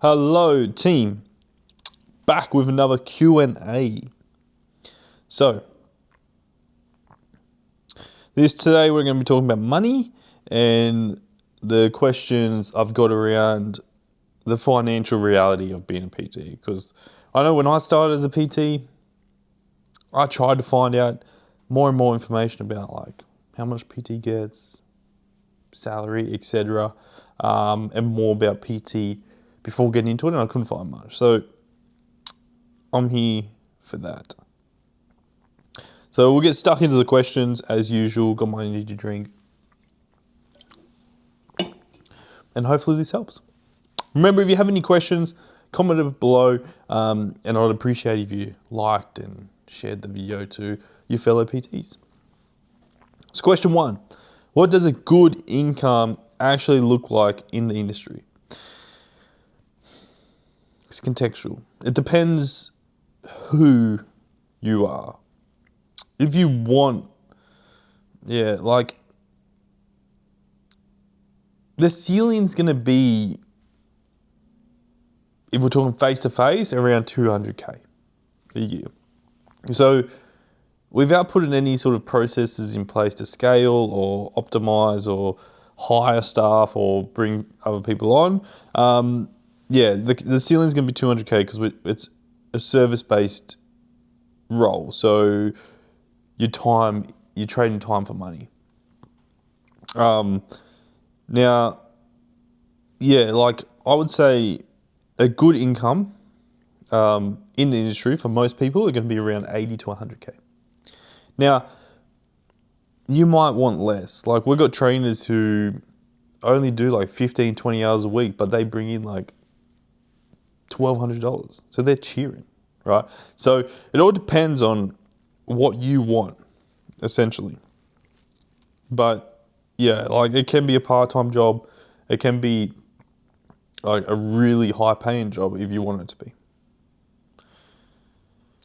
Hello team, back with another Q&A. So, today we're going to be talking about money and the questions I've got around the financial reality of being a PT. Because I know when I started as a PT, I tried to find out more and more information about like how much PT gets, salary, etc., and more about PT before getting into it, and I couldn't find much. So I'm here for that. So we'll get stuck into the questions as usual. Got my energy drink, and hopefully this helps. Remember, if you have any questions, comment it below, and I'd appreciate if you liked and shared the video to your fellow PTs. So question 1, what does a good income actually look like in the industry? It's contextual. It depends who you are. If you want, the ceiling's going to be, if we're talking face-to-face, around 200K a year. So without putting any sort of processes in place to scale or optimize or hire staff or bring other people on, the ceiling's going to be 200K because it's a service-based role. So you're trading time for money. I would say a good income in the industry for most people are going to be around 80 to 100K. Now, you might want less. Like, we've got trainers who only do like 15, 20 hours a week, but they bring in like $1,200. So they're cheering, right? So it all depends on what you want, essentially. But it can be a part-time job. It can be like a really high-paying job if you want it to be.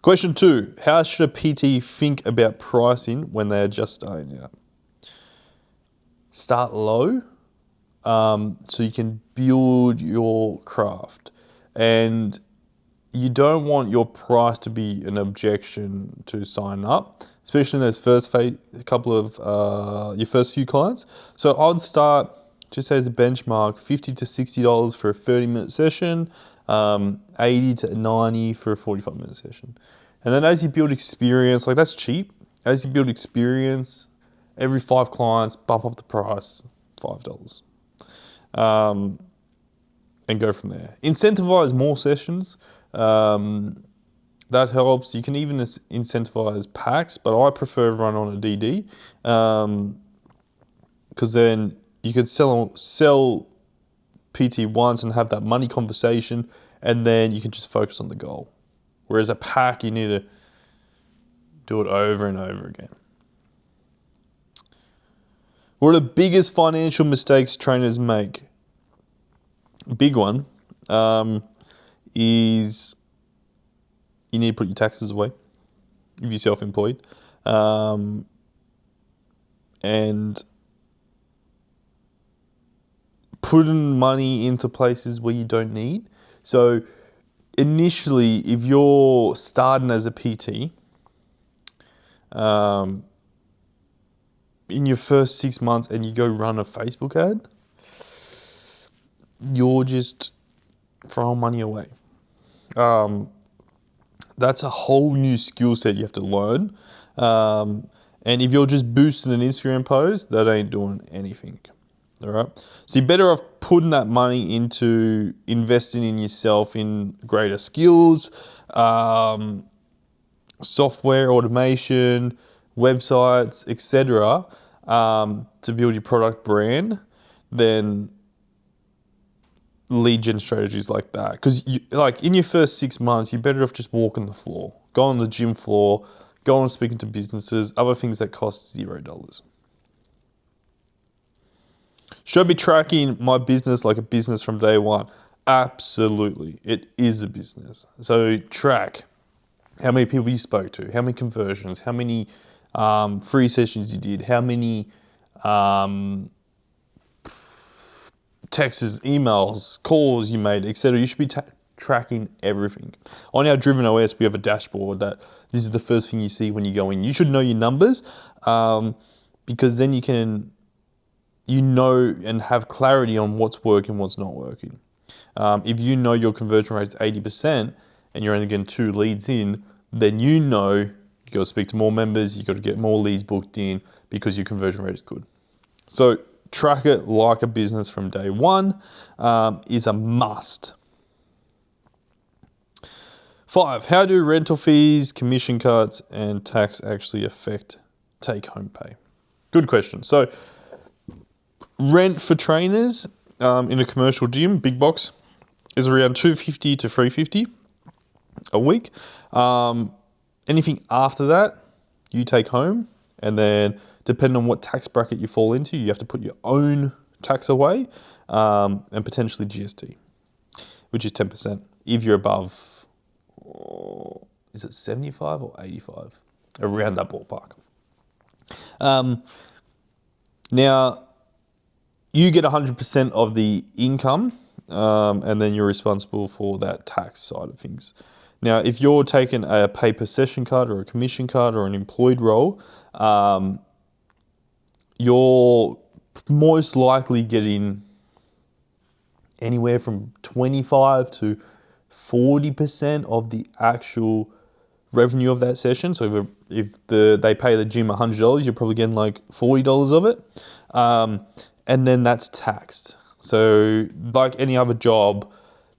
Question 2, how should a PT think about pricing when they are just starting out? Start low so you can build your craft. And you don't want your price to be an objection to sign up, especially in those first your first few clients. So I would start, just as a benchmark, $50 to $60 for a 30-minute session, 80 to 90 for a 45-minute session. And then as you build experience, like that's cheap. As you build experience, every 5 clients, bump up the price $5. And go from there. Incentivize more sessions. That helps. You can even incentivize packs, but I prefer run on a DD because then you could sell PT once and have that money conversation, and then you can just focus on the goal. Whereas a pack, you need to do it over and over again. What are the biggest financial mistakes trainers make? Big one is you need to put your taxes away if you're self-employed, and putting money into places where you don't need. So initially, if you're starting as a PT, in your first 6 months and you go run a Facebook ad, you're just throwing money away. That's a whole new skill set you have to learn. And if you're just boosting an Instagram post, that ain't doing anything. All right. So you're better off putting that money into investing in yourself in greater skills, software, automation, websites, etc., to build your product brand, than lead gen strategies like that. Because in your first 6 months, you're better off just walking the floor, go on the gym floor, go on speaking to businesses, other things that cost $0. Should I be tracking my business like a business from day one? Absolutely. It is a business. So track how many people you spoke to, how many conversions, how many free sessions you did, how many texts, emails, calls you made, etc. You should be tracking everything. On our Driven OS, we have a dashboard that this is the first thing you see when you go in. You should know your numbers because then you know and have clarity on what's working, what's not working. If you know your conversion rate is 80% and you're only getting 2 leads in, then you know you got to speak to more members, you got to get more leads booked in because your conversion rate is good. So track it like a business from day one is a must. 5, how do rental fees, commission cuts, and tax actually affect take-home pay? Good question. So rent for trainers in a commercial gym, big box, is around $250 to $350 a week. Anything after that, you take home, and then depending on what tax bracket you fall into, you have to put your own tax away and potentially GST, which is 10% if you're above, is it 75 or 85? Around that ballpark. Now, you get 100% of the income, and then you're responsible for that tax side of things. Now, if you're taking a pay per session card or a commission card or an employed role, you're most likely getting anywhere from 25 to 40% of the actual revenue of that session. So if they pay the gym $100, you're probably getting like $40 of it. And then that's taxed. So like any other job,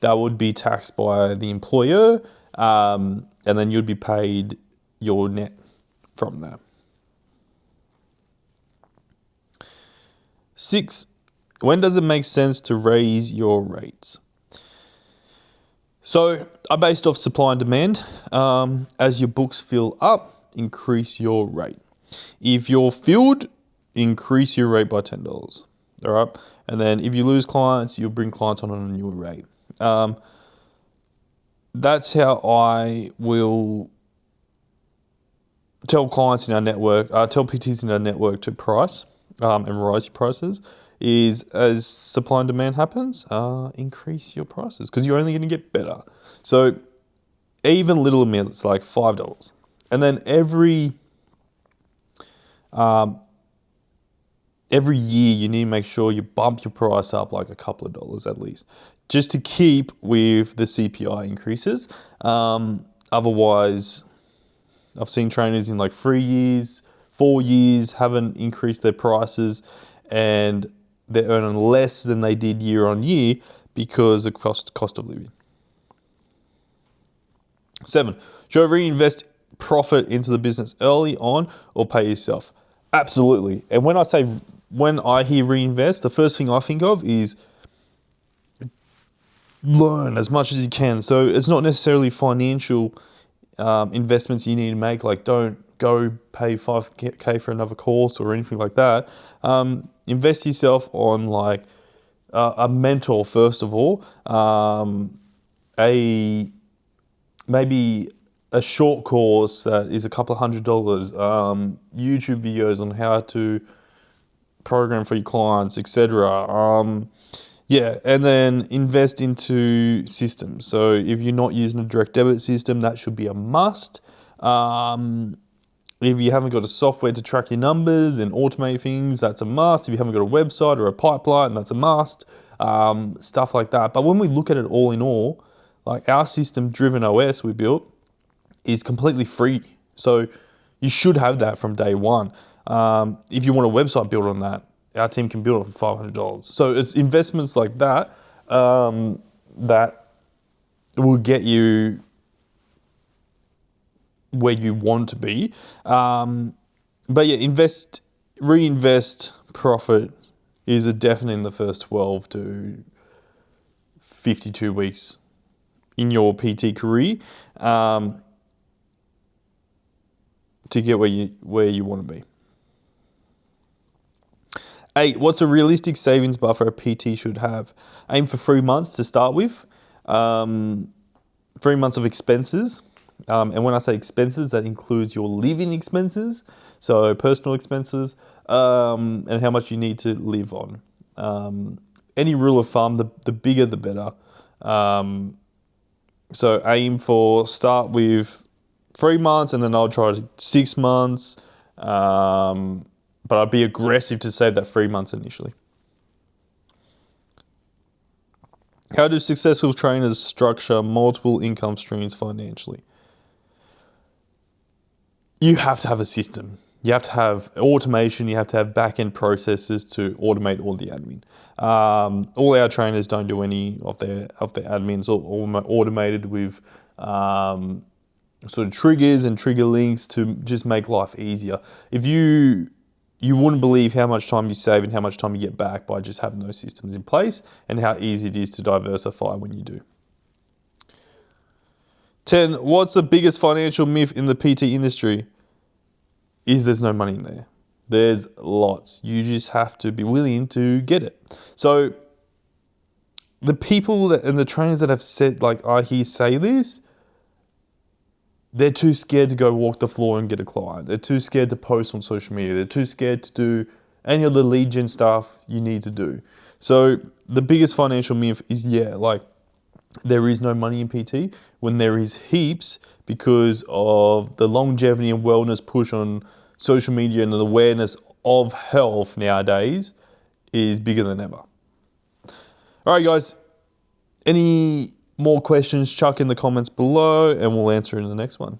that would be taxed by the employer, and then you'd be paid your net from that. 6, when does it make sense to raise your rates? So are based off supply and demand. As your books fill up, increase your rate. If you're filled, increase your rate by $10. All right. And then if you lose clients, you'll bring clients on a new rate. That's how I will tell clients in our network, tell PTs in our network to price and rise your prices, is as supply and demand happens, increase your prices because you're only going to get better. So even little amounts like $5. And then every year you need to make sure you bump your price up like a couple of dollars at least, just to keep with the CPI increases. Otherwise, I've seen trainers in like 3 years, 4 years haven't increased their prices and they're earning less than they did year on year because of cost of living. 7, should I reinvest profit into the business early on or pay yourself? Absolutely. And when I hear reinvest, the first thing I think of is learn as much as you can. So it's not necessarily financial investments you need to make, like don't go pay $5K for another course or anything like that. Invest yourself on like a mentor first of all, maybe a short course that is a couple of $100, YouTube videos on how to program for your clients, etc. And then invest into systems. So if you're not using a direct debit system, that should be a must. If you haven't got a software to track your numbers and automate things, that's a must. If you haven't got a website or a pipeline, that's a must. Stuff like that. But when we look at it all in all, like our system, Driven OS, we built, is completely free. So you should have that from day one. If you want a website built on that, our team can build it for $500. So it's investments like that that will get you where you want to be. But yeah, reinvest profit is a definite in the first 12 to 52 weeks in your PT career to get where you want to be. 8, what's a realistic savings buffer a PT should have? Aim for 3 months to start with. 3 months of expenses. And when I say expenses, that includes your living expenses, so personal expenses, and how much you need to live on. any rule of thumb, the bigger the better. So aim for, start with 3 months, and then I'll try 6 months. But I'd be aggressive to save that 3 months initially. How do successful trainers structure multiple income streams financially? You have to have a system. You have to have automation. You have to have back-end processes to automate all the admin. All our trainers don't do any of their admins, all automated with sort of triggers and trigger links to just make life easier. If you wouldn't believe how much time you save and how much time you get back by just having those systems in place, and how easy it is to diversify when you do. 10. What's the biggest financial myth in the PT industry? There's no money in there. There's lots. You just have to be willing to get it. So the people and the trainers that have said, like I hear say this, they're too scared to go walk the floor and get a client. They're too scared to post on social media. They're too scared to do any of the lead gen stuff you need to do. So the biggest financial myth is, there is no money in PT, when there is heaps, because of the longevity and wellness push on social media, and the awareness of health nowadays is bigger than ever. All right, guys. Any more questions, chuck in the comments below and we'll answer in the next one.